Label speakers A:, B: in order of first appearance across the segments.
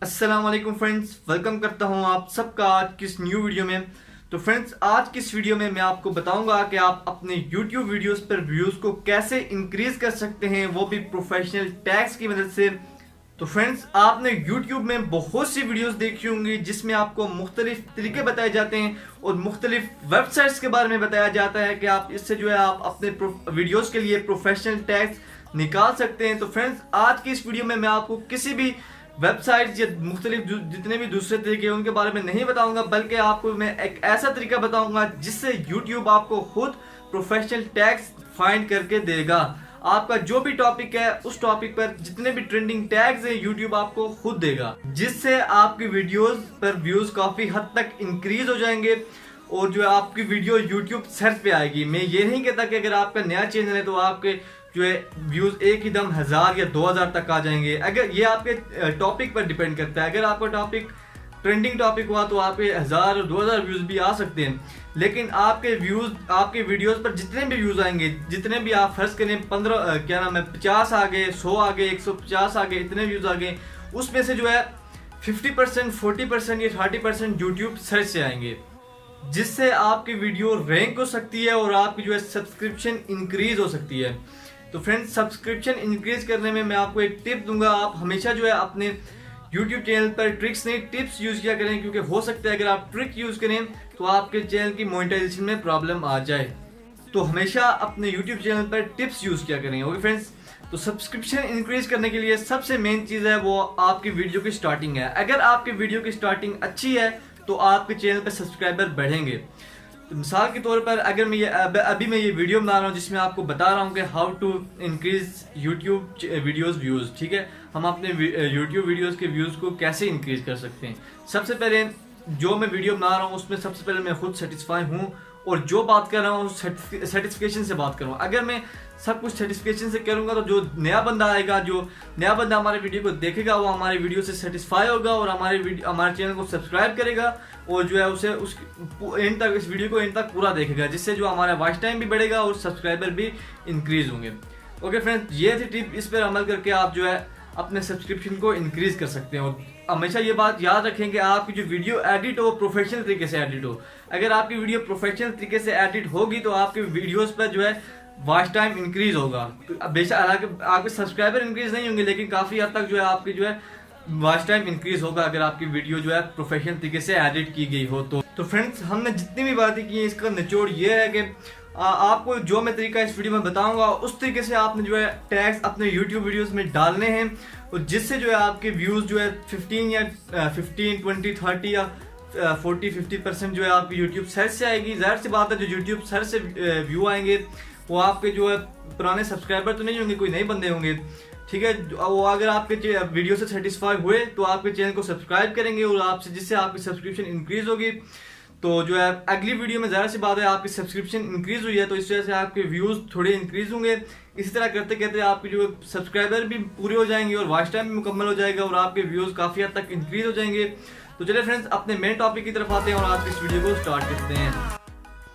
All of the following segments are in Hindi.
A: अस्सलाम वालेकुम फ्रेंड्स, वेलकम करता हूं आप सबका आज की इस न्यू वीडियो में। तो फ्रेंड्स, आज की इस वीडियो में मैं आपको बताऊंगा कि आप अपने YouTube वीडियोस पर व्यूज़ को कैसे इंक्रीज कर सकते हैं, वो भी प्रोफेशनल टैग्स की मदद से। तो फ्रेंड्स, आपने YouTube में बहुत सी वीडियोस देखी होंगी जिसमें आपको मुख्तलिफ तरीके बताए जाते हैं और मुख्तलिफ वेबसाइट्स के बारे में बताया जाता है कि आप इससे जो है आप अपने वीडियोस के लिए प्रोफेशनल टैग्स निकाल सकते हैं। तो फ्रेंड्स, आज की इस वीडियो में मैं आपको किसी भी वेबसाइट्स या मुख्तलिफ जितने भी दूसरे तरीके हैं उनके बारे में नहीं बताऊंगा, बल्कि आपको मैं एक ऐसा तरीका बताऊंगा जिससे YouTube आपको खुद प्रोफेशनल टैग्स फाइंड करके देगा। आपका जो भी टॉपिक है उस टॉपिक पर जितने भी ट्रेंडिंग टैग्स हैं YouTube आपको खुद देगा, जिससे आपकी वीडियोस पर व्यूज काफी हद तक इंक्रीज हो जाएंगे और जो है आपकी वीडियो YouTube सर्च पे आएगी। मैं ये नहीं कहता कि अगर आपका नया चैनल है तो आपके जो है व्यूज एक ही दम 1000 या 2000 तक आ जाएंगे। अगर ये आपके टॉपिक पर डिपेंड करता है, अगर आपका टॉपिक ट्रेंडिंग टॉपिक हुआ तो आपके 1000 और 2000 व्यूज भी आ सकते हैं। लेकिन आपके व्यूज, आपके वीडियोस पर जितने भी व्यूज आएंगे, जितने भी आप फर्ज करें 50 आ गए, 100 आ गए, 150 आ गए, इतने व्यूज आ गए, उसमें से जो है 50%, 40% या 30% यूट्यूब सर्च से आएंगे, जिससे आपकी वीडियो रैंक हो सकती है और आपकी जो है सब्सक्रिप्शन इंक्रीज हो सकती है। तो फ्रेंड्स, सब्सक्रिप्शन इंक्रीज करने में मैं आपको एक टिप दूंगा। आप हमेशा जो है अपने YouTube चैनल पर ट्रिक्स नहीं टिप्स यूज किया करें, क्योंकि हो सकता है अगर आप ट्रिक यूज करें तो आपके चैनल की मोनेटाइजेशन में प्रॉब्लम आ जाए। तो हमेशा अपने YouTube चैनल पर टिप्स यूज किया करें। ओके फ्रेंड्स, तो सब्सक्रिप्शन इंक्रीज करने के लिए सबसे मेन चीज है वो आपकी वीडियो की स्टार्टिंग है। अगर आपकी वीडियो की स्टार्टिंग अच्छी है तो आपके चैनल पर सब्सक्राइबर बढ़ेंगे। तो मिसाल के तौर पर अगर मैं अभी मैं ये वीडियो बना रहा हूँ जिसमें आपको बता रहा हूँ कि how to increase YouTube videos views, ठीक है, हम अपने यूट्यूब वीडियोस के व्यूज को कैसे इंक्रीज कर सकते हैं। सबसे पहले जो मैं वीडियो बना रहा हूँ उसमें सबसे पहले मैं खुद सेटिस्फाई हूँ और जो बात कर रहा हूँ सर्टिफिकेशन से बात कर रहा हूँ। अगर मैं सब कुछ सर्टिफिकेशन से करूंगा तो जो नया बंदा आएगा, जो नया बंदा हमारे वीडियो को देखेगा, वो हमारी वीडियो से सेटिस्फाई होगा और हमारे चैनल को सब्सक्राइब करेगा और जो है उसे उस एंड तक, इस वीडियो को एंड तक पूरा देखेगा, जिससे जो हमारा वॉच टाइम भी बढ़ेगा और सब्सक्राइबर भी इंक्रीज होंगे। ओके फ्रेंड्स, ये थी टिप। इस पर अमल करके आप जो है अपने सब्सक्रिप्शन को इंक्रीज कर सकते हैं। और हमेशा ये बात याद रखें कि आपकी जो वीडियो एडिट हो प्रोफेशनल तरीके से एडिट हो। अगर आपकी वीडियो प्रोफेशनल तरीके से एडिट होगी तो आपके वीडियोस पर जो है वॉच टाइम इंक्रीज होगा। बेशक हालांकि आपके सब्सक्राइबर इंक्रीज नहीं होंगे, लेकिन काफी हद तक जो है आपकी जो है वॉच टाइम इंक्रीज होगा अगर आपकी वीडियो जो है प्रोफेशनल तरीके से एडिट की गई हो तो फ्रेंड्स, हमने जितनी भी बातें की हैं इसका निचोड़ ये है कि आपको जो मैं तरीका इस वीडियो में बताऊंगा उस तरीके से आपने जो है टैग्स अपने YouTube वीडियोस में डालने हैं, और जिससे जो है आपके व्यूज जो है 15, 20, 30 या 40-50% जो है आपकी YouTube सर्च से आएगी। जाहिर सी बात है जो YouTube सर्च से व्यू आएंगे वो आपके जो है पुराने सब्सक्राइबर तो नहीं होंगे, कोई नए बंदे होंगे, ठीक है। वो अगर आपके वीडियो से सेटिस्फाई हुए तो आपके चैनल को सब्सक्राइब करेंगे और आपसे, जिससे आपकी सब्सक्रिप्शन इंक्रीज होगी। तो जो है अगली वीडियो में जाहिर सी बात है आपकी सब्सक्रिप्शन इंक्रीज हुई है तो इस वजह से आपके व्यूज थोड़े इंक्रीज होंगे। इसी तरह करते करते आपके जो सब्सक्राइबर भी पूरे हो जाएंगे और वॉच टाइम भी मुकम्मल हो जाएगा और आपके व्यूज काफी हद तक इंक्रीज हो जाएंगे। तो चलिए फ्रेंड्स, अपने मेन टॉपिक की तरफ आते हैं और आज की इस वीडियो को स्टार्ट करते हैं।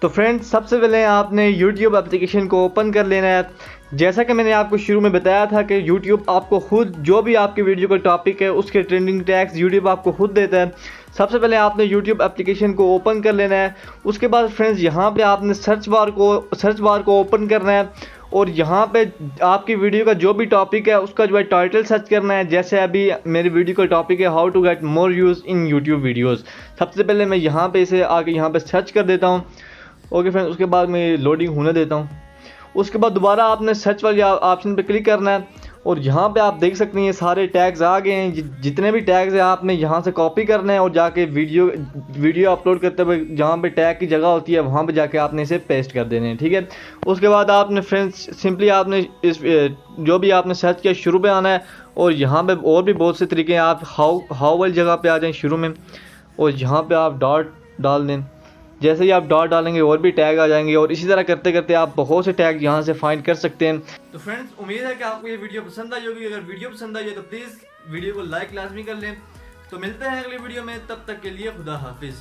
A: तो फ्रेंड्स, सबसे पहले आपने YouTube एप्लीकेशन को ओपन कर लेना है। जैसा कि मैंने आपको शुरू में बताया था कि YouTube आपको खुद जो भी आपके वीडियो का टॉपिक है उसके ट्रेंडिंग टैग्स YouTube आपको खुद देता है। सबसे पहले आपने YouTube एप्लीकेशन को ओपन कर लेना है। उसके बाद फ्रेंड्स यहाँ पे आपने सर्च बार को ओपन करना है और यहाँ पे आपकी वीडियो का जो भी टॉपिक है उसका जो है टाइटल सर्च करना है। जैसे अभी मेरी वीडियो का टॉपिक है how to get more views in YouTube videos. सबसे पहले मैं यहाँ पे इसे आके यहाँ पे सर्च कर देता हूँ। ओके फ्रेंड्स, उसके बाद मैं लोडिंग होने देता हूँ। उसके बाद दोबारा आपने सर्च वाले ऑप्शन पे क्लिक करना है और यहाँ पे आप देख सकते हैं ये सारे टैग्स आ गए हैं। जितने भी टैग्स हैं आपने यहाँ से कॉपी करना है और जाके वीडियो अपलोड करते हुए जहाँ पे टैग की जगह होती है वहाँ पे जाके आपने इसे पेस्ट कर देने हैं, ठीक है। उसके बाद आपने फ्रेंड्स सिंपली आपने इस जो भी आपने सर्च किया शुरू पे आना है और यहाँ पे और भी बहुत से तरीके हैं। आप हाउ वाली जगह पे आ जाएं शुरू में और यहाँ पे आप डॉट डाल दें। जैसे ही आप डॉट डालेंगे और भी टैग आ जाएंगे और इसी तरह करते करते आप बहुत से टैग यहाँ से फाइंड कर सकते हैं। तो फ्रेंड्स, उम्मीद है कि आपको ये वीडियो पसंद आई होगी। अगर वीडियो पसंद आई है तो प्लीज़ वीडियो को लाइक लाजमी कर लें। तो मिलते हैं अगली वीडियो में, तब तक के लिए खुदा हाफिज़।